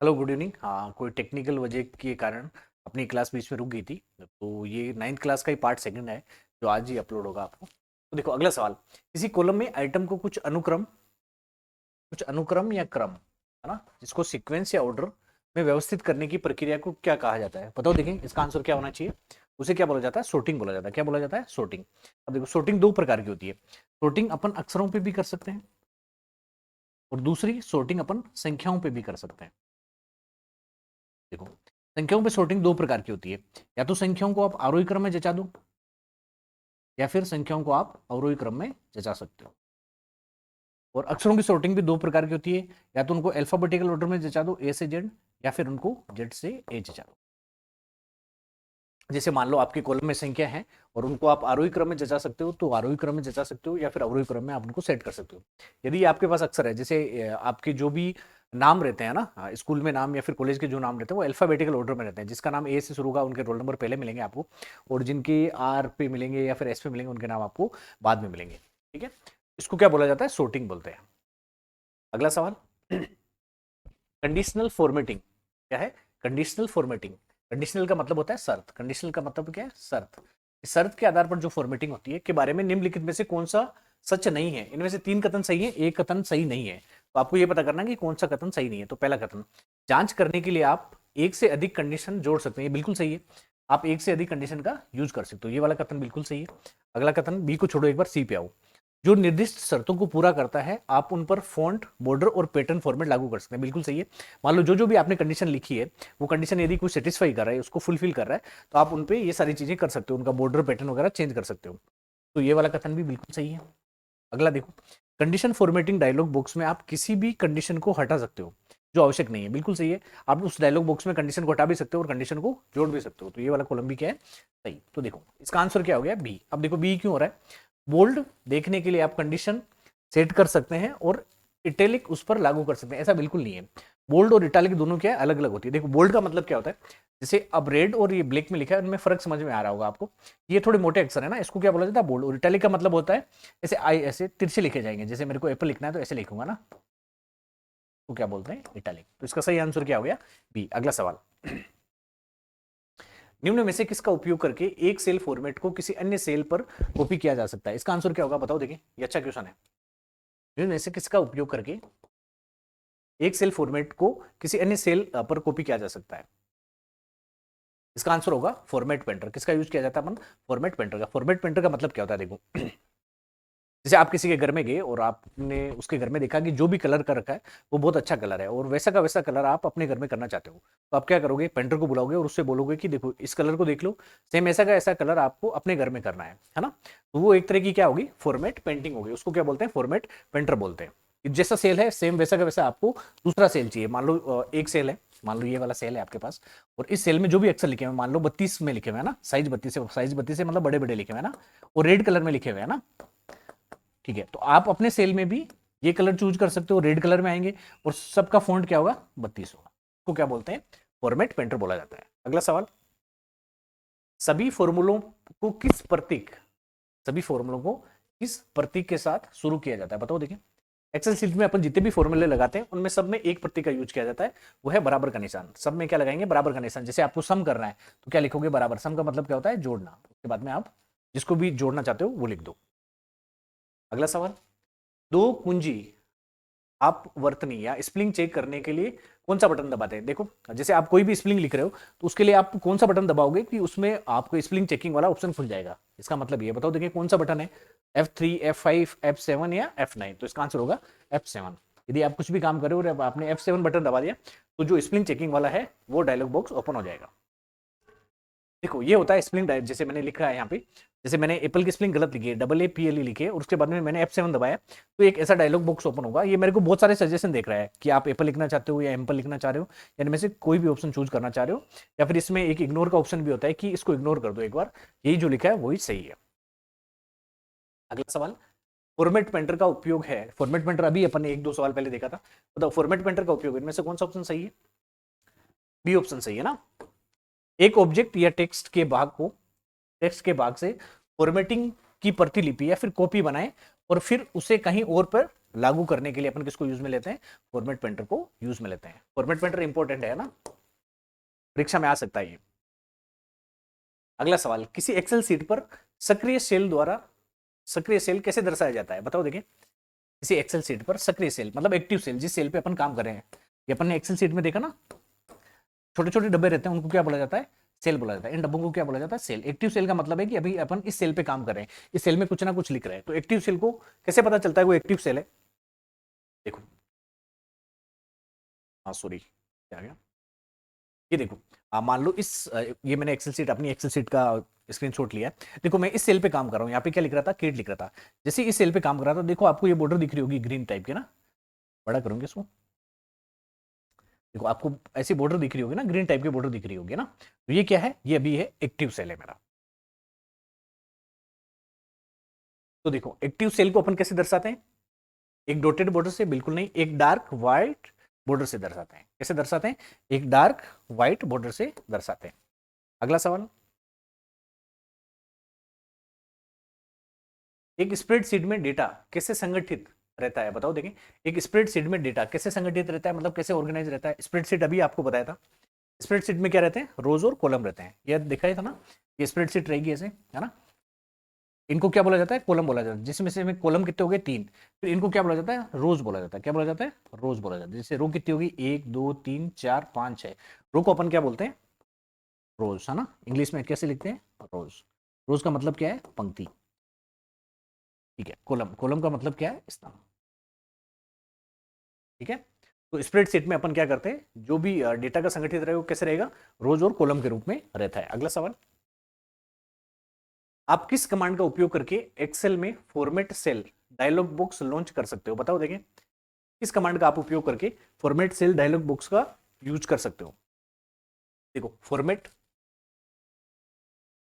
Hello, good evening. हाँ, कोई technical वजह के कारण अपनी क्लास बीच में रुक गई थी। तो ये नाइन्थ क्लास का ही पार्ट सेकंड है जो आज ही अपलोड होगा आपको। तो देखो, अगला सवाल। किसी कॉलम में आइटम को कुछ अनुक्रम या क्रम, है ना, जिसको सीक्वेंस या ऑर्डर में व्यवस्थित करने की प्रक्रिया को क्या कहा जाता है? बताओ, देखें इसका आंसर क्या होना चाहिए। उसे क्या बोला जाता है? sorting बोला जाता है। क्या बोला जाता है? sorting। अब देखो, sorting दो प्रकार की होती है। sorting अपन अक्षरों पे भी कर सकते हैं और दूसरी sorting अपन संख्याओं पे भी कर सकते हैं। देखो, संख्याओं पे sorting दो प्रकार की होती है। या तो संख्याओं को आप आरोही क्रम में जचा दो, या फिर संख्याओं को आप अवरोही क्रम में जचा सकते हो। और अक्षरों की sorting भी दो प्रकार की होती है। या तो उनको अल्फाबेटिकल ऑर्डर में जचा दो, ए से जेड, या फिर उनको जेड से ए जचा दो। जैसे मान लो आपके कॉलम में संख्या है और उनको आप आरोही क्रम में जचा सकते हो, तो आरोही क्रम में जचा सकते हो, या फिर अवरोही क्रम में आप उनको सेट कर सकते हो। यदि आपके पास अक्षर है, जैसे आपके जो भी नाम रहते हैं ना, स्कूल में नाम या फिर कॉलेज के जो नाम रहते हैं वो अल्फाबेटिकल ऑर्डर में रहते हैं। जिसका नाम ए से शुरू होगा उनके रोल नंबर पहले मिलेंगे आपको, और जिनके आर पे मिलेंगे या फिर एस पे मिलेंगे उनके नाम आपको बाद में मिलेंगे। ठीक है, इसको क्या बोला जाता है? sorting बोलते हैं। अगला सवाल। कंडीशनल फॉर्मेटिंग क्या है? Conditional formatting. कंडीशनल का मतलब होता है शर्त। कंडीशनल का मतलब क्या है? शर्त। इस शर्त के आधार पर जो फॉर्मेटिंग होती है के बारे में निम्नलिखित में से कौन सा सच नहीं है? इनमें से तीन कथन सही है, एक कथन सही नहीं है। तो आपको यह पता करना है कि कौन सा कथन सही नहीं है। तो पहला कथन, जांच करने के लिए आप एक से अधिक कंडीशन जोड़ सकते हैं। ये बिल्कुल सही है, आप एक से अधिक कंडीशन का यूज कर सकते हो। ये वाला कथन बिल्कुल सही है। अगला कथन, बी को छोड़ो, एक बार सी पे आओ। जो निर्दिष्ट शर्तों को पूरा करता है आप उन पर फॉन्ट, बॉर्डर और पैटर्न फॉर्मेट लागू कर सकते हैं। बिल्कुल सही है। मान लो जो भी आपने कंडीशन लिखी है वो कंडीशन यदि कोई सेटिस्फाई कर रहा है, उसको फुलफिल कर रहा है, तो आप उन पे ये सारी चीजें कर सकते हो, उनका बॉर्डर पैटर्न वगैरह चेंज कर सकते हो। तो ये वाला कथन भी बिल्कुल सही है। अगला देखो, कंडीशन फॉर्मेटिंग डायलॉग बॉक्स में आप किसी भी कंडीशन को हटा सकते हो जो आवश्यक नहीं है। बिल्कुल सही है, आप उस डायलॉग बॉक्स में कंडीशन को हटा भी सकते हो और कंडीशन को जोड़ भी सकते हो। तो ये वाला कॉलम भी क्या है? सही। तो देखो, इसका आंसर क्या हो गया? बी। अब देखो बी क्यों हो रहा है? बोल्ड देखने के लिए आप कंडीशन सेट कर सकते हैं और इटैलिक उस पर लागू कर सकते हैं, ऐसा बिल्कुल नहीं है। बोल्ड और इटैलिक दोनों क्या है? अलग अलग होती है। देखो, बोल्ड का मतलब क्या होता है? जैसे अब रेड और ये ब्लैक में लिखा है, उनमें फर्क समझ में आ रहा होगा आपको। ये थोड़े मोटे अक्षर है ना, इसको क्या बोला जाता है? बोल्ड। और इटैलिक का मतलब होता है ऐसे आई ऐसे तिरछे लिखे जाएंगे, जैसे मेरे को एप्पल लिखना है तो ऐसे लिखूंगा ना, तो क्या बोलते हैं? इटैलिक। तो इसका सही आंसर क्या हो गया? बी। अगला सवाल। निम्न में से किसका उपयोग करके एक सेल फॉर्मेट को किसी अन्य सेल पर कॉपी किया जा सकता है? इसका आंसर क्या होगा? बताओ, देखिए ये अच्छा क्वेश्चन है। निम्न में से किसका उपयोग करके एक सेल फॉर्मेट को किसी अन्य सेल पर कॉपी किया जा सकता है? इसका आंसर होगा फॉर्मेट पेंटर। किसका यूज किया जाता है? अपन फॉर्मेट पेंटर का। फॉर्मेट पेंटर का मतलब क्या होता है? देखो, जैसे आप किसी के घर में गए और आपने उसके घर में देखा कि जो भी कलर कर रखा है वो बहुत अच्छा कलर है, और वैसा का वैसा कलर आप अपने घर में करना चाहते हो, तो आप क्या करोगे? पेंटर को बुलाओगे और उससे बोलोगे कि देखो इस कलर को देख लो, सेम ऐसा का ऐसा कलर आपको अपने घर में करना है ना। तो वो एक तरह की क्या होगी? फॉर्मेट पेंटिंग होगी। उसको क्या बोलते हैं? फॉर्मेट पेंटर बोलते हैं। जैसा सेल है सेम वैसा का वैसा आपको दूसरा सेल चाहिए। मान लो एक सेल है, मान लो ये वाला सेल है आपके पास, और इस सेल में जो भी अक्षर लिखे हुए, मान लो 32 में लिखे हुए हैं ना, साइज 32 है, साइज 32 है मतलब बड़े बड़े लिखे हुए हैं ना, और रेड कलर में लिखे हुए हैं ना। ठीक है, तो आप अपने सेल में भी ये कलर चूज कर सकते हो, रेड कलर में आएंगे, और सबका फॉन्ट क्या होगा? 32 होगा। इसको क्या बोलते हैं? फॉर्मेट पेंटर बोला जाता है। अगला सवाल, सभी फॉर्मूलों को किस प्रतीक सभी फॉर्मूलों को किस प्रतीक के साथ शुरू किया जाता है? बताओ, देखिए एक्सेल शीट में अपन जितने भी फॉर्मूले लगाते हैं उनमें सब में एक प्रतीक का यूज किया जाता है, वो है बराबर का निशान। सब में क्या लगाएंगे? बराबर का निशान। जैसे आपको सम करना है तो क्या लिखोगे? बराबर। सम का मतलब क्या होता है? जोड़ना। उसके बाद में आप जिसको भी जोड़ना चाहते हो वो लिख दो। अगला सवाल, दो कुंजी आप वर्तनी या स्पेलिंग चेक करने के लिए कौन सा बटन दबाते हैं? देखो, जैसे आप कोई भी स्पेलिंग लिख रहे हो तो उसके लिए आप कौन सा बटन दबाओगे कि उसमें आपको स्पेलिंग चेकिंग वाला ऑप्शन खुल जाएगा? इसका मतलब ये बताओ, देखिए कौन सा बटन है? F3, F5, F7 या F9? तो इसका आंसर होगा F7। यदि आप कुछ भी काम कर रहे हो और आपने F7 बटन दबा दिया तो जो स्पेलिंग चेकिंग वाला है वो डायलॉग बॉक्स ओपन हो जाएगा। देखो, ये होता है स्पेलिंग डायरेक्ट। जैसे मैंने लिखा है यहाँ पे, जैसे मैंने एप्पल की स्पेलिंग गलत लिखी है, AAPLE लिखी है, और उसके बाद में मैंने F7 दबाया, तो एक ऐसा डायलॉग बॉक्स ओपन होगा। ये मेरे को बहुत सारे सजेशन देख रहा है कि आप एप्पल लिखना चाहते हो या एम्पल लिखना चाह रहे हो, यानी में से कोई भी ऑप्शन चूज करना चाह रहे हो, या फिर इसमें एक इग्नोर का ऑप्शन भी होता है कि इसको इग्नोर कर दो एक बार, यही जो लिखा है वही सही है। अगला सवाल, फॉर्मेट पेंटर का उपयोग है। फॉर्मेट पेंटर अभी अपन ने एक दो सवाल पहले देखा था। बताओ, फॉर्मेट पेंटर का उपयोग इनमें से कौन सा ऑप्शन सही है? बी ऑप्शन सही है ना। एक ऑब्जेक्ट या टेक्स्ट के भाग से फॉर्मेटिंग की प्रतिलिपि या फिर कॉपी बनाएं और फिर उसे कहीं और पर लागू करने के लिए अपन किसको यूज में लेते हैं, फॉर्मेट पेंटर को यूज में लेते हैं। फॉर्मेट पेंटर इंपॉर्टेंट है ना, परीक्षा में आ सकता है ये। अगला सवाल, किसी एक्सेल सीट पर सक्रिय सेल द्वारा सक्रिय सेल कैसे दर्शाया जाता है, बताओ देखिए। किसी एक्सेल सीट पर सक्रिय सेल मतलब एक्टिव सेल, जिस सेल पे अपन काम कर रहे हैं, ये अपन ने एक्सेल सीट में देखा ना, छोटे छोटे डब्बे रहते हैं, उनको क्या बोला जाता है, सेल बोला जाता है। इन डब्बों को क्या बोला जाता है, सेल। एक्टिव सेल का मतलब है कि अभी अपन इस सेल पे काम कर रहे हैं, इस सेल में कुछ ना कुछ लिख रहे हैं। तो एक्टिव सेल को कैसे पता चलता है वो एक्टिव सेल है, देखो, हाँ सॉरी क्या आ गया, ये देखो, मान लो ये मैंने एक्सेल शीट, अपनी एक्सेल शीट का स्क्रीनशॉट लिया है। देखो मैं इस सेल पे काम कर रहा हूँ, यहाँ पे क्या लिख रहा था, केट लिख रहा था। जैसे इस सेल पे काम कर रहा था, देखो आपको ये बॉर्डर दिख रही होगी ग्रीन टाइप की ना, बड़ा करूंगे इसको, देखो आपको ऐसी बॉर्डर दिख रही होगी ना, ग्रीन टाइप की बॉर्डर दिख रही होगी ना। तो ये क्या है, ये अभी है एक्टिव सेल है मेरा। तो देखो एक्टिव सेल को अपन कैसे दर्शाते हैं, एक डॉटेड बॉर्डर से, बिल्कुल नहीं, एक डार्क व्हाइट बॉर्डर से दर्शाते हैं। कैसे दर्शाते हैं, एक डार्क व्हाइट बॉर्डर से दर्शाते हैं। अगला सवाल, एक स्प्रेडशीट में डेटा कैसे संगठित रहता है, बताओ देखें। एक स्प्रेडशीट में डेटा कैसे संगठित रहता है, मतलब कैसे ऑर्गेनाइज रहता है। स्प्रेडशीट अभी आपको बताया था, स्प्रेडशीट में क्या रहते हैं, रोज और कॉलम रहते हैं, यह दिखाया था ना। ये स्प्रेडशीट रहेगी ऐसे, है ना। इनको क्या बोला जाता है, कॉलम बोला जाता है, जिसमें से कॉलम कितने हो गए, 3। फिर इनको क्या बोला जाता है, रोज बोला जाता है। क्या बोला जाता है, रोज बोला जाता है। जैसे रो कितनी होगी, 1 2 3 4 5 6, रो को अपन क्या बोलते हैं, रोज, है ना। इंग्लिश में कैसे लिखते हैं, रोज। रोज का मतलब क्या है, पंक्ति, ठीक है। कॉलम, कॉलम का मतलब क्या है, स्तंभ, ठीक है। तो स्प्रेडशीट में अपन क्या करते हैं, जो भी डेटा का संगठित रहेगा वो कैसे रहेगा, रोज और कॉलम के रूप में रहता है। अगला सवाल, आप किस कमांड का उपयोग करके एक्सेल में format cell dialog box launch कर सकते हो, बताओ देखें। किस कमांड का आप उपयोग करके फॉर्मेट सेल डायलॉग बॉक्स का यूज कर सकते हो। देखो format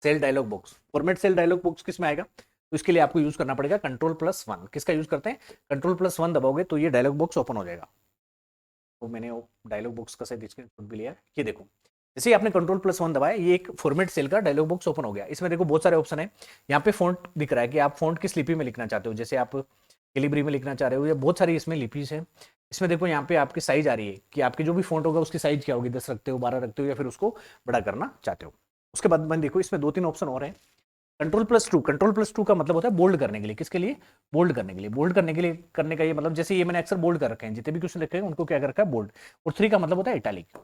cell dialog box, format cell dialog box किस में आएगा, तो इसके लिए आपको यूज करना पड़ेगा Ctrl+1। किसका यूज करते हैं, Ctrl+1 दबाओगे तो ये डायलॉग बॉक्स ओपन हो जाएगा। तो मैंने वो डायलॉग बॉक्स का शायद स्क्रीनशॉट भी लिया है, ये देखो। जैसे ही आपने Ctrl+1 दबाया, ये एक फॉर्मेट सेल का डायलॉग बॉक्स ओपन हो गया। इसमें देखो बहुत सारे ऑप्शन है। यहाँ पे फॉन्ट दिख रहा है कि आप फॉन्ट किस लिपि में लिखना चाहते हो, जैसे आप कैलिब्री में लिखना चाह रहे हो, या बहुत सारी इसमें लिपि है। इसमें देखो यहाँ पे आपकी साइज आ रही है कि आपके जो भी फॉन्ट होगा उसकी साइज क्या होगी, 10 रखते हो, 12 रखते हो, या फिर उसको बड़ा करना चाहते हो। उसके बाद मैंने देखो इसमें 2 3 ऑप्शन और हैं। Ctrl+2, Ctrl+2 का मतलब होता है बोल्ड करने के लिए। किसके लिए, बोल्ड करने के लिए। बोल्ड करने के लिए करने का ये मतलब, जैसे ये मैंने अक्सर बोल्ड कर रखे हैं, जितने भी क्वेश्चन लिखे हैं उनको क्या कर रखा है, बोल्ड। और 3 का मतलब होता है इटैलिक।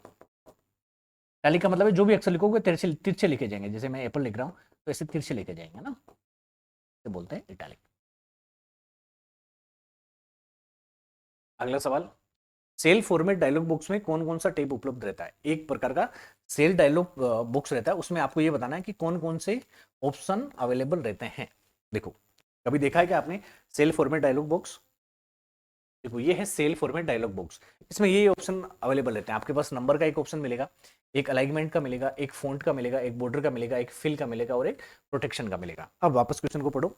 इटैलिक का मतलब है जो भी अक्षर लिखोगे तिरछे तिरछे लिखे जाएंगे। जैसे मैं एप्पल लिख रहा हूँ तो ऐसे तिरछे लिखे जाएंगे ना, तो बोलते हैं इटैलिक। अगला सवाल, सेल फॉर्मेट डायलॉग बॉक्स में कौन कौन सा टेब उपलब्ध रहता है। एक प्रकार का सेल डायलॉग बॉक्स रहता है, उसमें आपको ये बताना है कि कौन कौन से ऑप्शन अवेलेबल रहते हैं। देखो कभी देखा है कि आपने सेल फॉर्मेट डायलॉग बॉक्स, देखो ये है सेल फॉर्मेट डायलॉग बॉक्स। इसमें ये ऑप्शन अवेलेबल रहते हैं। आपके पास नंबर का एक ऑप्शन मिलेगा, एक अलाइनमेंट का मिलेगा, एक फॉन्ट का मिलेगा, एक बॉर्डर का मिलेगा, एक फिल का मिलेगा, और एक प्रोटेक्शन का मिलेगा। अब वापस क्वेश्चन को पढ़ो।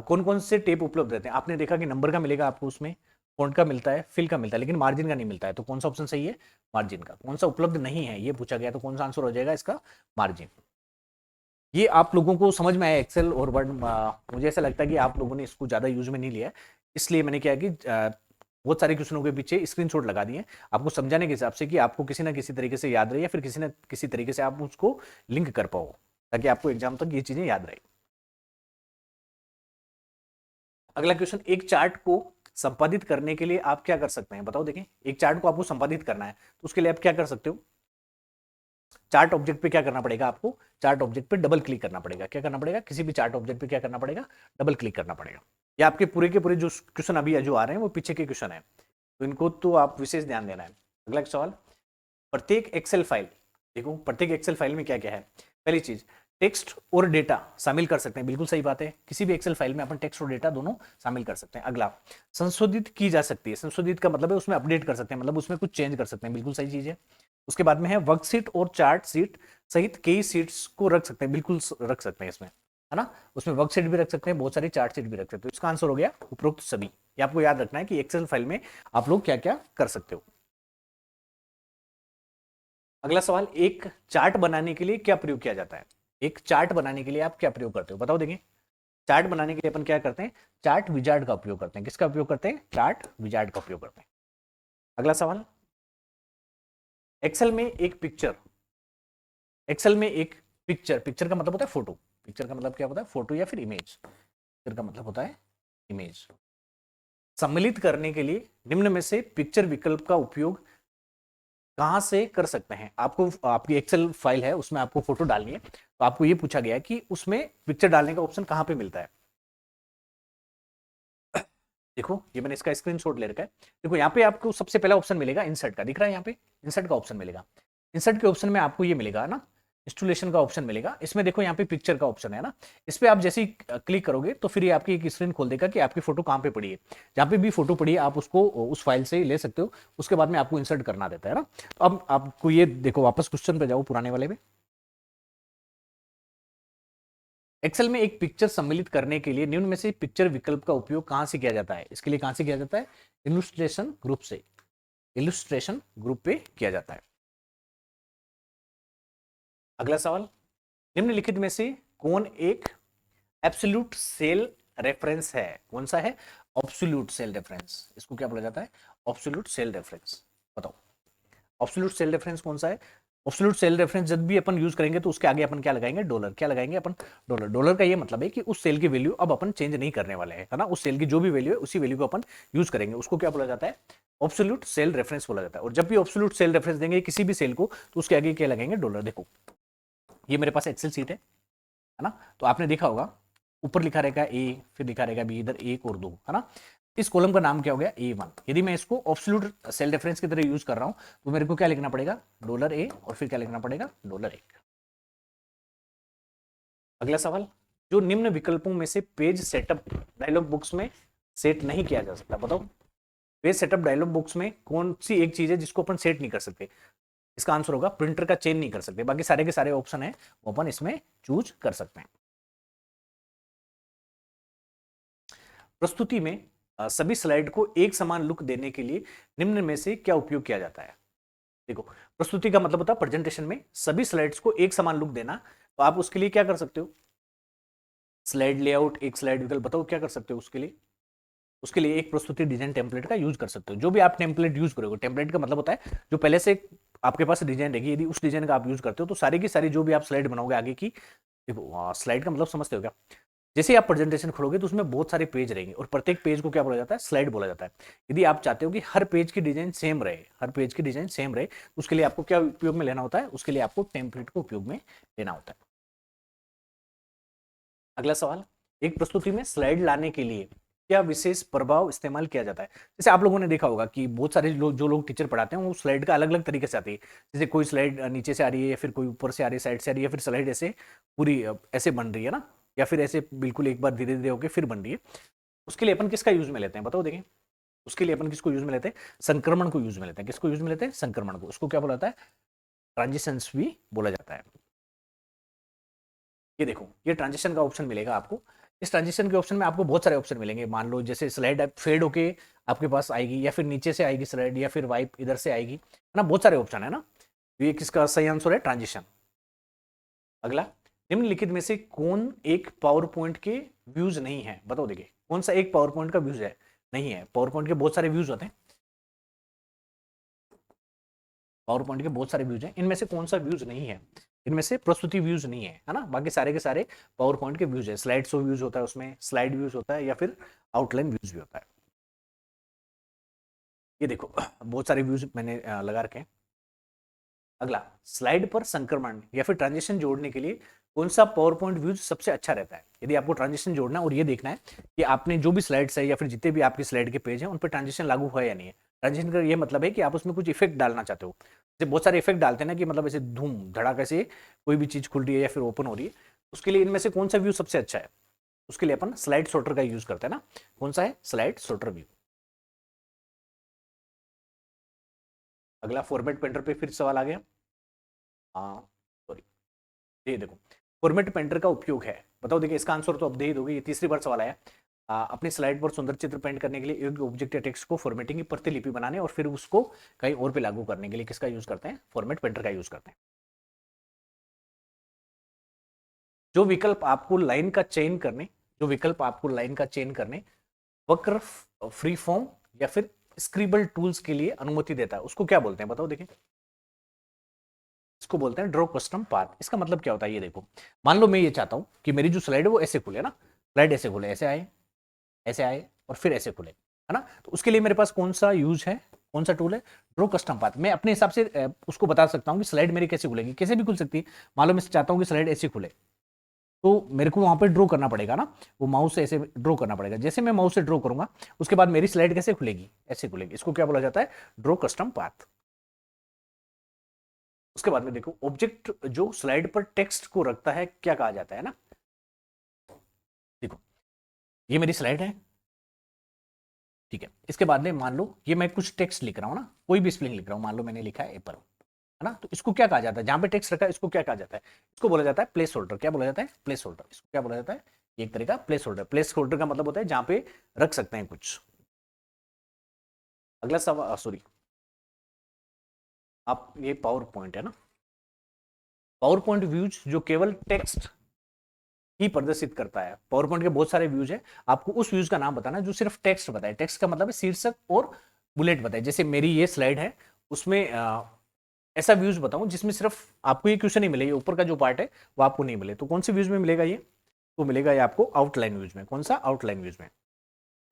कौन कौन से टेप उपलब्ध रहते हैं, आपने देखा कि नंबर का मिलेगा आपको, उसमें फॉन्ट का मिलता है, फिल का मिलता है, लेकिन मार्जिन का नहीं मिलता है। तो कौन सा ऑप्शन सही है, मार्जिन का। कौन सा उपलब्ध नहीं है ये पूछा गया, तो कौन सा आंसर हो जाएगा इसका, मार्जिन। ये आप लोगों को समझ में आया एक्सेल और वर्ड, मुझे ऐसा लगता है कि आप लोगों ने इसको ज्यादा यूज में नहीं लिया है, इसलिए मैंने क्या कि बहुत सारे क्वेश्चनों के पीछे स्क्रीनशॉट लगा दिए आपको समझाने के हिसाब से, कि आपको किसी ना किसी तरीके से याद रहे, या फिर किसी ना किसी तरीके से आप उसको लिंक कर पाओ, ताकि आपको एग्जाम तक ये चीजें याद रहे। अगला क्वेश्चन, एक चार्ट को संपादित करने के लिए आप क्या कर सकते हैं, बताओ देखें। एक चार्ट को आपको संपादित करना है तो उसके लिए आप क्या कर सकते हो, चार्ट ऑब्जेक्ट पे क्या करना पड़ेगा आपको, चार्ट ऑब्जेक्ट पे डबल क्लिक करना पड़ेगा। क्या करना पड़ेगा, किसी भी चार्ट ऑब्जेक्ट पे क्या करना पड़ेगा, डबल क्लिक करना पड़ेगा। ये आपके पूरे के पूरे जो क्वेश्चन अभी जो आ रहे हैं वो पीछे के क्वेश्चन है, तो इनको तो आप विशेष ध्यान देना है। अगला सवाल, प्रत्येक एक्सेल फाइल, देखो प्रत्येक एक्सेल फाइल में क्या क्या है। पहली चीज, टेक्स्ट और डेटा शामिल कर सकते हैं, बिल्कुल सही बात है। किसी भी एक्सेल फाइल में अपन टेक्स्ट और डेटा दोनों शामिल कर सकते हैं। अगला, संशोधित की जा सकती है। संशोधित का मतलब है उसमें अपडेट कर सकते हैं, मतलब उसमें कुछ चेंज कर सकते हैं, बिल्कुल सही चीज है। उसके बाद में है वर्कशीट और चार्ट सीट सहित कई सीट्स को रख सकते हैं, बिल्कुल रख सकते हैं इसमें, है ना। उसमें वर्कशीट भी रख सकते हैं, बहुत सारी चार्ट सीट भी रख सकते हैं। इसका आंसर हो गया उपरोक्त सभी। ये आपको याद रखना है कि एक्सेल फाइल में आप लोग क्या क्या कर सकते हो। अगला सवाल, एक चार्ट बनाने के लिए क्या प्रयोग किया जाता है। एक चार्ट बनाने के लिए आप क्या प्रयोग करते हो, बताओ देंगे। चार्ट बनाने के लिए अपन क्या करते हैं, चार्ट विजार्ड का उपयोग करते हैं। किसका उपयोग करते हैं, चार्ट विजार्ड का उपयोग करते हैं। अगला सवाल, एक्सेल में एक पिक्चर, एक्सेल में एक पिक्चर, पिक्चर का मतलब होता है फोटो, पिक्चर का मतलब क्या होता है, फोटो या फिर इमेज, पिक्चर का मतलब होता है इमेज। सम्मिलित करने के लिए निम्न में से पिक्चर विकल्प का उपयोग कहां से कर सकते हैं। आपको आपकी एक्सेल फाइल है, उसमें आपको फोटो डालनी है, तो आपको ये पूछा गया है कि उसमें पिक्चर डालने का ऑप्शन कहां पे मिलता है। देखो ये मैंने इसका स्क्रीनशॉट ले रखा है। देखो यहाँ पे आपको सबसे पहला ऑप्शन मिलेगा इंसर्ट का, दिख रहा है यहाँ पे इंसर्ट का ऑप्शन मिलेगा। इंसर्ट के ऑप्शन में आपको ये मिलेगा ना, इंस्टॉलेशन का ऑप्शन मिलेगा। इसमें देखो यहाँ पे पिक्चर का ऑप्शन है ना, इस पे आप जैसे ही क्लिक करोगे तो फिर ये आपकी एक स्क्रीन खोल देगा कि आपकी फोटो कहाँ पे पड़ी है। जहाँ पे भी फोटो पड़ी है आप उसको उस फाइल से ही ले सकते हो, उसके बाद में आपको इंसर्ट करना देता है ना। तो अब आपको ये देखो, वापस क्वेश्चन पे जाओ पुराने वाले में। एक्सेल में एक पिक्चर सम्मिलित करने के लिए निम्न में से पिक्चर विकल्प का उपयोग कहां से किया जाता है। इसके लिए कहां से किया जाता है, इलुस्ट्रेशन ग्रुप से, इलुस्ट्रेशन ग्रुप पे किया जाता है। अगला सवाल, निम्नलिखित में से कौन एक एब्सोल्यूट सेल रेफरेंस है। कौन सा है, एब्सोल्यूट सेल रेफरेंस, इसको क्या बोला जाता है, एब्सोल्यूट सेल रेफरेंस। बताओ एब्सोल्यूट सेल रेफरेंस कौन सा है। एब्सोल्यूट सेल रेफरेंस जब भी अपन यूज करेंगे तो उसके आगे अपन क्या लगाएंगे, डॉलर। क्या लगाएंगे अपन, डॉलर। डॉलर का ये मतलब है कि उस सेल की वैल्यू अब अपन चेंज नहीं करने वाले हैं, है ना। उस सेल की जो भी वैल्यू है उसी वैल्यू को अपन यूज करेंगे, उसको क्या बोला जाता है, एब्सोल्यूट सेल रेफरेंस बोला जाता है। और जब भी एब्सोल्यूट सेल रेफरेंस देंगे किसी भी सेल को तो उसके आगे क्या लगाएंगे, डॉलर। देखो ये मेरे पास एक्सेल सीट है ना, तो आपने देखा होगा ऊपर लिखा रहेगा ए, फिर लिखा रहेगा बी, इधर एक और दो, है ना। इस कॉलम का नाम क्या हो गया, A1। यदि मैं इसको एब्सोल्यूट सेल रेफरेंस की तरह यूज कर रहा हूं तो मेरे को क्या लिखना पड़ेगा, डॉलर ए, और फिर क्या लिखना पड़ेगा, डॉलर एक। अगला सवाल, जो निम्न विकल्पों में से पेज सेटअप डायलॉग बॉक्स में सेट नहीं किया जा सकता। बताओ पेज सेटअप डायलॉग बॉक्स में कौन सी एक चीज है जिसको अपन सेट नहीं कर सकते। इसका आंसर होगा प्रिंटर का चेंज नहीं कर सकते, बाकी सारे के सारे ऑप्शन है वो अपन इसमें चूज कर सकते हैं। प्रस्तुति में सभी स्लाइड को एक समान लुक देने के लिए निम्न में से क्या उपयोग किया जाता है। देखो प्रस्तुति का मतलब होता है प्रेजेंटेशन में सभी स्लाइड्स को एक समान लुक देना, तो आप उसके लिए क्या कर सकते हो, स्लाइड लेआउट, एक स्लाइड विकल्प, बताओ क्या कर सकते हो उसके लिए। उसके लिए एक प्रस्तुति डिजाइन टेम्पलेट का यूज कर सकते हो। जो भी आप टेम्पलेट यूज करोगे, टेम्पलेट का मतलब होता है जो पहले से आपके पास डिजाइन रहेगी, यदि उस डिजाइन का आप यूज करते हो तो सारी की सारी जो भी आप स्लाइड बनाओगे आगे की, देखो स्लाइड का मतलब समझते हो क्या, जैसे ही आप प्रेजेंटेशन खोलोगे तो उसमें बहुत सारे पेज रहेंगे और प्रत्येक पेज को क्या बोला जाता है, स्लाइड बोला जाता है। यदि आप चाहते हो कि हर पेज की डिजाइन सेम रहे, हर पेज की डिजाइन सेम रहे, तो उसके लिए आपको क्या उपयोग में लेना होता है, उसके लिए आपको टेम्पलेट को उपयोग में लेना होता है। अगला सवाल, एक प्रस्तुति में स्लाइड लाने के लिए क्या विशेष प्रभाव इस्तेमाल किया जाता है। जैसे आप लोगों ने देखा होगा कि बहुत सारे लोग, जो लोग टीचर पढ़ाते हैं वो स्लाइड का अलग अलग तरीके से आती है। जैसे कोई स्लाइड नीचे से आ रही है, या फिर कोई ऊपर से आ रही है, साइड से आ रही है, या फिर स्लाइड ऐसे पूरी ऐसे बन रही है ना, या फिर ऐसे बिल्कुल एक बार धीरे धीरे होकर फिर बन रही है। उसके लिए अपन किसका यूज में लेते हैं, बताओ देखें। उसके लिए अपन किसको यूज में लेते हैं, संक्रमण को यूज में लेते हैं। किसको यूज में लेते हैं, संक्रमण को। उसको क्या बोला जाता है, ट्रांजिशंस भी बोला जाता है। ये देखो ये ट्रांजिशन का ऑप्शन मिलेगा आपको। इस ट्रांजिशन के ऑप्शन में आपको बहुत सारे ऑप्शन मिलेंगे। मान लो जैसे स्लाइड फेड होके आपके पास आएगी, या फिर नीचे से आएगी स्लाइड, या फिर वाइप इधर से आएगी, है ना, बहुत सारे ऑप्शन है ना। तो ये किसका सही आंसर है, ट्रांजिशन। अगला, निम्नलिखित में से कौन एक पावर पॉइंट के व्यूज नहीं है। बताओ देखिए कौन सा एक पावर पॉइंट का व्यूज है, नहीं है। पावर पॉइंट के बहुत सारे व्यूज होते हैं, पावर पॉइंट के बहुत सारे व्यूज हैं, इनमें से कौन सा व्यूज नहीं है, इनमें से प्रस्तुति व्यूज नहीं है ना, बाकी सारे के सारे पावर पॉइंट के व्यूज है। स्लाइड शो व्यूज होता है उसमें, स्लाइड व्यूज होता है, या फिर आउटलाइन व्यूज भी होता है। ये देखो बहुत सारे व्यूज मैंने लगा रखे हैं। अगला, स्लाइड पर संक्रमण या फिर ट्रांजिशन जोड़ने के लिए कौन सा पावर पॉइंट व्यूज सबसे अच्छा रहता है। यदि आपको ट्रांजिशन जोड़ना है और ये देखना है कि आपने जो भी स्लाइड्स है या फिर जितने भी आपके स्लाइड के पेज हैं उन पर ट्रांजिशन लागू हुआ या नहीं है। ट्रांजिशन का ये मतलब है कि आप उसमें कुछ इफेक्ट डालना चाहते हो। जैसे बहुत सारे इफेक्ट डालते हैं ना, कि मतलब ऐसे धूम धड़ाके से कोई भी चीज खुल रही है या फिर ओपन हो रही है, उसके लिए इनमें से कौन सा व्यू सबसे अच्छा है, उसके लिए अपन स्लाइड सॉर्टर का यूज करते हैं ना। कौन सा है, स्लाइड सॉर्टर व्यू। अगला, फॉर्मेट पेंटर पे फिर सवाल आ गया। हाँ सॉरी, ये देखो फॉर्मेट पेंटर का उपयोग है, बताओ। देखिए इसका आंसर तो अब दे ही दोगे, ये तीसरी बार सवाल आया। अपनी स्लाइड पर सुंदर चित्र पेंट करने के लिए योग्य ऑब्जेक्ट या टेक्स्ट को फॉर्मेटिंग की प्रतिलिपि बनाने और फिर उसको कहीं और पे लागू करने के लिए किसका यूज करते हैं, फॉर्मेट पेंटर का यूज करते हैं। जो विकल्प आपको लाइन का चयन करने जो विकल्प आपको लाइन का चयन करने, वक्र, फ्री फॉर्म या फिर स्क्रिबल टूल्स के लिए अनुमति देता है, उसको क्या बोलते हैं बताओ देखिए। इसको बोलते हैं ड्रॉ कस्टम पाथ। इसका मतलब क्या होता है ये देखो, मान लो मैं ये चाहता हूं कि मेरी जो स्लाइड है वो ऐसे खुले ना, स्लाइड ऐसे खुले, ऐसे आए और फिर ऐसे खुले, है ना। तो उसके लिए मेरे पास कौन सा यूज है, कौन सा टूल है, ड्रॉ कस्टम पाथ। मैं अपने हिसाब से उसको बता सकता हूं कि स्लाइड मेरी कैसे खुलेगी, कैसे भी खुल सकती है। मान लो मैं चाहता हूं कि स्लाइड ऐसे खुले, तो मेरे को वहां पे ड्रॉ करना पड़ेगा ना, वो माउस से ऐसे ड्रॉ करना पड़ेगा। जैसे मैं माउस से ड्रॉ करूंगा उसके बाद मेरी स्लाइड कैसे खुलेगी, ऐसे खुलेगी। इसको क्या बोला जाता है, ड्रॉ कस्टम पाथ। उसके बाद में देखो, ऑब्जेक्ट जो स्लाइड पर टेक्स्ट को रखता है क्या कहा जाता है ना। देखो ये मेरी स्लाइड है, ठीक है। इसके बाद में मान लो ये मैं कुछ टेक्स्ट लिख रहा हूं ना, कोई भी स्पेलिंग लिख रहा हूं, मान लो मैंने लिखा है एप्पल, है ना। तो इसको क्या कहा जाता है, जहां पे टेक्स्ट रखा है इसको क्या कहा जाता है, इसको बोला जाता है प्लेस होल्डर। क्या बोला जाता है, प्लेस होल्डर। इसको क्या बोला जाता है, एक तरीका प्लेस होल्डर। प्लेस होल्डर का मतलब होता है जहां पे रख सकते हैं कुछ। अगला सवाल, सॉरी, आप ये पावर पॉइंट है ना, पावर पॉइंट व्यूज जो केवल टेक्स्ट ही प्रदर्शित करता है। पावर पॉइंट के बहुत सारे व्यूज है, आपको उस व्यूज का नाम बताना जो सिर्फ टेक्स्ट बताए। टेक्स्ट का मतलब है शीर्षक और बुलेट बताए। जैसे मेरी ये स्लाइड है, उसमें ऐसा व्यूज बताऊं जिसमें सिर्फ आपको ये क्वेश्चन नहीं मिले, ये ऊपर का जो पार्ट है वो आपको नहीं मिले, तो कौन से व्यूज में मिलेगा ये, तो मिलेगा ये आपको आउटलाइन व्यूज में। कौन सा, आउटलाइन व्यूज में।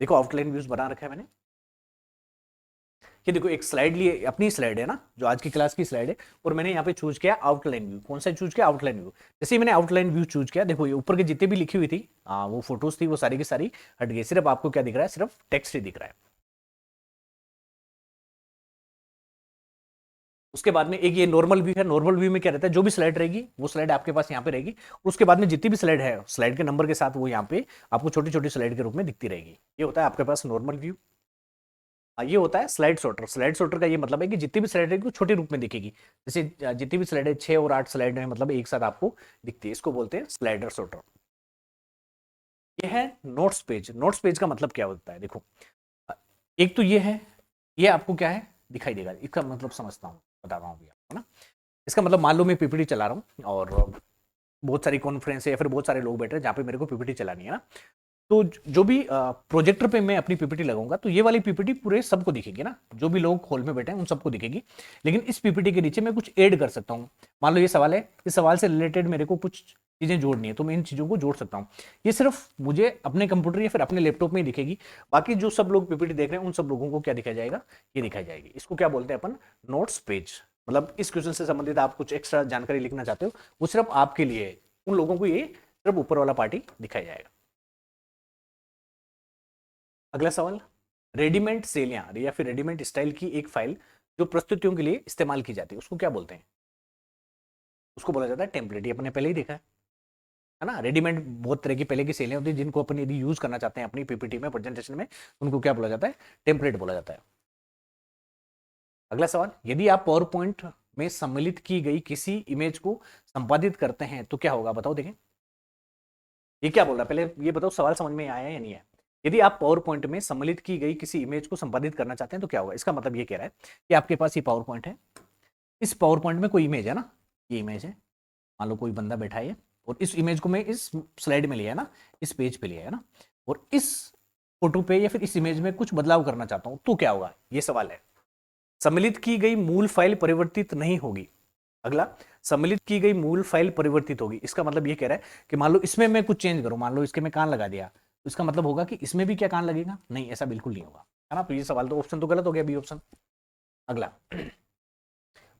देखो आउटलाइन व्यूज बना रखा है मैंने, ये देखो एक स्लाइड लिए, अपनी स्लाइड है ना, जो आज की क्लास की स्लाइड है, और मैंने यहाँ पे चूज किया आउटलाइन व्यू। कौन सा चूज किया, आउटलाइन व्यू। जैसे ही मैंने आउटलाइन व्यू चूज किया, देखो ये ऊपर के जितने भी लिखी हुई थी वो फोटोज थी, वो सारी की सारी हट गई। सिर्फ आपको क्या दिख रहा है, सिर्फ टेक्स्ट ही दिख रहा है। उसके बाद में एक ये नॉर्मल व्यू है। नॉर्मल व्यू में क्या रहता है, जो भी स्लाइड रहेगी वो स्लाइड आपके पास यहाँ पे रहेगी। उसके बाद में जितनी भी स्लाइड है, स्लाइड के नंबर के साथ वो यहाँ पे आपको छोटी छोटी स्लाइड के रूप में दिखती रहेगी। ये होता है आपके पास नॉर्मल व्यू। ये होता है स्लाइड सॉर्टर। स्लाइड सॉर्टर का ये मतलब है कि जितनी भी स्लाइड रहेगी वो छोटे रूप में दिखेगी। जैसे जितनी भी स्लाइड है, 6 और 8 स्लाइड है, मतलब एक साथ आपको दिखती है। इसको बोलते हैं स्लाइडर सॉर्टर। ये है नोट्स पेज। नोट्स पेज का मतलब क्या होता है, देखो एक तो ये है, ये आपको क्या है दिखाई देगा। इसका मतलब समझता हूँ, बता रहा हूँ अभी आपको ना। इसका मतलब मान लो मैं पीपीटी चला रहा हूँ और बहुत सारी कॉन्फ्रेंस है या फिर बहुत सारे लोग बैठे हैं जहाँ पे मेरे को पीपीटी चलानी है ना। तो जो भी प्रोजेक्टर पे मैं अपनी पीपीटी लगाऊंगा तो ये वाली पीपीटी पूरे सबको दिखेगी ना, जो भी लोग हॉल में बैठे हैं उन सबको दिखेगी। लेकिन इस पीपीटी के नीचे मैं कुछ ऐड कर सकता हूँ। मान लो ये सवाल है, इस सवाल से रिलेटेड मेरे को कुछ चीजें जोड़नी है, तो मैं इन चीजों को जोड़ सकता हूँ। ये सिर्फ मुझे अपने कंप्यूटर या फिर अपने लैपटॉप में ही दिखेगी। बाकी जो सब लोग पीपीटी देख रहे हैं उन सब लोगों को क्या दिखाया जाएगा, ये दिखाई जाएगी। इसको क्या बोलते हैं अपन, नोट्स पेज। मतलब इस क्वेश्चन से संबंधित आप कुछ एक्स्ट्रा जानकारी लिखना चाहते हो, वो सिर्फ आपके लिए है। उन लोगों को ये सिर्फ ऊपर वाला पार्ट ही दिखाया जाएगा। अगला सवाल, रेडीमेड शैलियां या फिर रेडीमेड स्टाइल की एक फाइल जो प्रस्तुतियों के लिए इस्तेमाल की जाती है उसको क्या बोलते हैं, उसको बोला जाता है टेम्पलेट। ये अपने पहले ही देखा है ना। रेडीमेड बहुत तरह की पहले की शैलियां होती है जिनको अपन यदि यूज करना चाहते हैं अपनी पीपीटी में, प्रेजेंटेशन में, उनको क्या बोला जाता है, टेम्पलेट बोला जाता है। अगला सवाल, यदि आप पावर पॉइंट में सम्मिलित की गई किसी इमेज को संपादित करते हैं तो क्या होगा, बताओ देखें। ये क्या बोल रहा है, पहले ये बताओ सवाल समझ में आया या नहीं है। यदि आप पावर पॉइंट में सम्मिलित की गई किसी इमेज को संपादित करना चाहते हैं तो क्या होगा। इसका मतलब ये कह रहा है कि आपके पास ये पावर पॉइंट है, इस पावर पॉइंट में कोई इमेज है ना, ये इमेज है। मान लो कोई बंदा बैठा है और इस इमेज को मैं इस स्लाइड में लिया है ना, इस पेज पे लिया है ना, और इस फोटो पे या फिर इस इमेज में कुछ बदलाव करना चाहता हूं तो क्या होगा, ये सवाल है। सम्मिलित की गई मूल फाइल परिवर्तित नहीं होगी। अगला, सम्मिलित की गई मूल फाइल परिवर्तित होगी। इसका मतलब ये कह रहा है कि मान लो इसमें मैं कुछ चेंज करूं, मान लो इसके मैं कान लगा दिया, तो इसका मतलब होगा कि इसमें भी क्या कान लगेगा, नहीं, ऐसा बिल्कुल नहीं होगा, है ना। तो ये सवाल तो ऑप्शन तो गलत हो गया, बी ऑप्शन। अगला,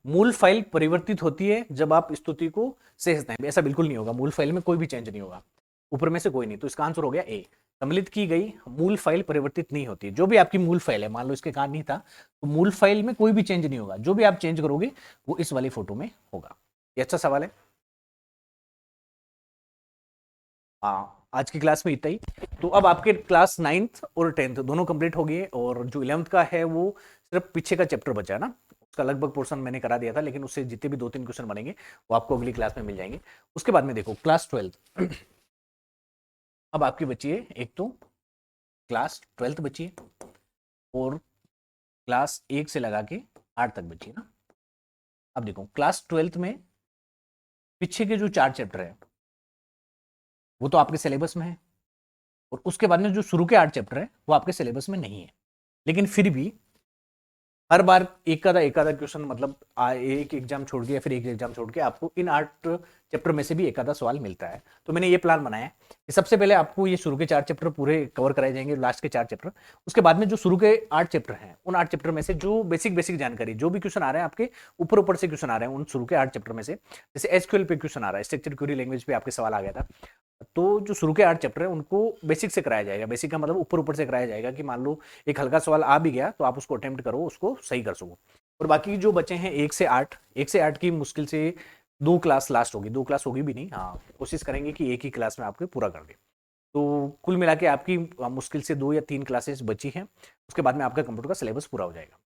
मूल फाइल परिवर्तित होती है जब आप स्तुति को सहेजते हैं, ऐसा बिल्कुल नहीं होगा। मूल फाइल में कोई भी चेंज नहीं होगा, ऊपर में से कोई नहीं। तो इसका आंसर हो गया ए, सम्मिलित की गई मूल फाइल परिवर्तित नहीं होती। जो भी आपकी मूल फाइल है, मान लो इसके कान नहीं था, तो मूल फाइल में कोई भी चेंज नहीं होगा। जो भी आप चेंज करोगे वो इस वाली फोटो में होगा। ये अच्छा सवाल है। हाँ, आज की क्लास में इतना ही। तो अब आपके क्लास 9th और 10th दोनों कंप्लीट हो गए, और जो 11th का है वो सिर्फ पीछे का चैप्टर बचा है ना, उसका लगभग पोर्शन मैंने करा दिया था, लेकिन उससे जितने भी 2-3 क्वेश्चन बनेंगे वो आपको अगली क्लास में मिल जाएंगे। उसके बाद में देखो क्लास 12 अब आपकी बची है, एक तो क्लास 12 बची है और क्लास 1 से लगा के 8 तक बची है ना। अब देखो क्लास 12 में पीछे के जो 4 चैप्टर है वो तो आपके सिलेबस में है, और उसके बाद में जो शुरू के 8 चैप्टर है वो आपके सिलेबस में नहीं है, लेकिन फिर भी हर बार एक आधा क्वेश्चन, मतलब एक एग्जाम छोड़ के या फिर एक एग्जाम छोड़ के आपको इन 8 चैप्टर में से भी एक आधा सवाल मिलता है। तो मैंने ये प्लान बनाया है कि सबसे पहले आपको ये शुरू के 4 चैप्टर पूरे कवर कराए जाएंगे, लास्ट के 4 चैप्टर। उसके बाद में जो शुरू के 8 चैप्टर हैं, उन 8 चैप्टर में से जो बेसिक जानकारी, जो भी क्वेश्चन आ रहे हैं आपके ऊपर से क्वेश्चन आ रहे हैं उन शुरू के 8 चैप्टर में से, जैसे एसक्यूएल पे क्वेश्चन आ रहा है, स्ट्रक्चर क्वेरी लैंग्वेज पे आपके सवाल आ गया था, तो जो शुरू के 8 चैप्टर है उनको बेसिक से कराया जाएगा। बेसिक का मतलब ऊपर से कराया जाएगा कि मान लो एक हल्का सवाल आ भी गया तो आप उसको अटेम्प्ट करो, उसको सही कर सको। और बाकी जो बचे हैं 1 से 8 की मुश्किल से 2 क्लास लास्ट होगी, 2 क्लास होगी भी नहीं, हाँ कोशिश करेंगे कि एक ही क्लास में आपके पूरा कर दे। तो कुल मिला के आपकी मुश्किल से 2 या 3 क्लासेस बची हैं, उसके बाद में आपका कंप्यूटर का सिलेबस पूरा हो जाएगा।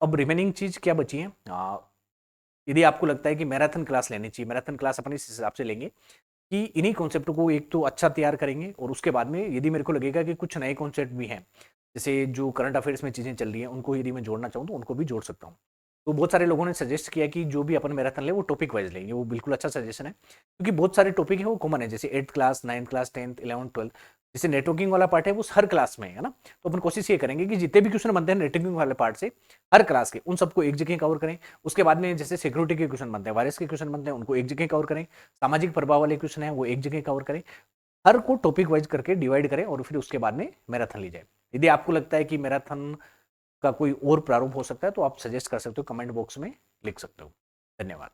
अब रिमेनिंग चीज क्या बची है, यदि आपको लगता है कि मैराथन क्लास लेनी चाहिए, मैराथन क्लास अपन इस हिसाब से लेंगे कि इन्हीं कॉन्सेप्ट को एक तो अच्छा तैयार करेंगे, और उसके बाद में यदि मेरे को लगेगा कि कुछ नए कॉन्सेप्ट भी हैं, जैसे जो करंट अफेयर्स में चीज़ें चल रही हैं उनको यदि मैं जोड़ना चाहूँ तो उनको भी जोड़ सकता हूँ। तो बहुत सारे लोगों ने सजेस्ट किया कि जो भी अपन मैराथन ले वो टॉपिक वाइज लेंगे, वो बिल्कुल अच्छा सजेशन है, क्योंकि बहुत सारे टॉपिक हैं वो कॉमन है, जैसे 8th class, 9th class, 10th, 11th, 12th। जैसे नेटवर्किंग वाला पार्ट है वो हर क्लास में है ना, तो अपन कोशिश ये करेंगे कि जितने भी क्वेश्चन बनते हैं नेटवर्किंग वाले पार्ट से हर क्लास के, उन सबको एक जगह कवर करें। उसके बाद में जैसे सिक्योरिटी के क्वेश्चन बनते हैं, वायरस के क्वेश्चन बनते हैं, उनको एक जगह कवर करें। सामाजिक प्रभाव वाले क्वेश्चन है वो एक जगह कवर करें। हर को टॉपिक वाइज करके डिवाइड करें और फिर उसके बाद में मैराथन ली जाए। यदि आपको लगता है कि मैराथन का कोई और प्रारूप हो सकता है तो आप सजेस्ट कर सकते हो, कमेंट बॉक्स में लिख सकते हो। धन्यवाद।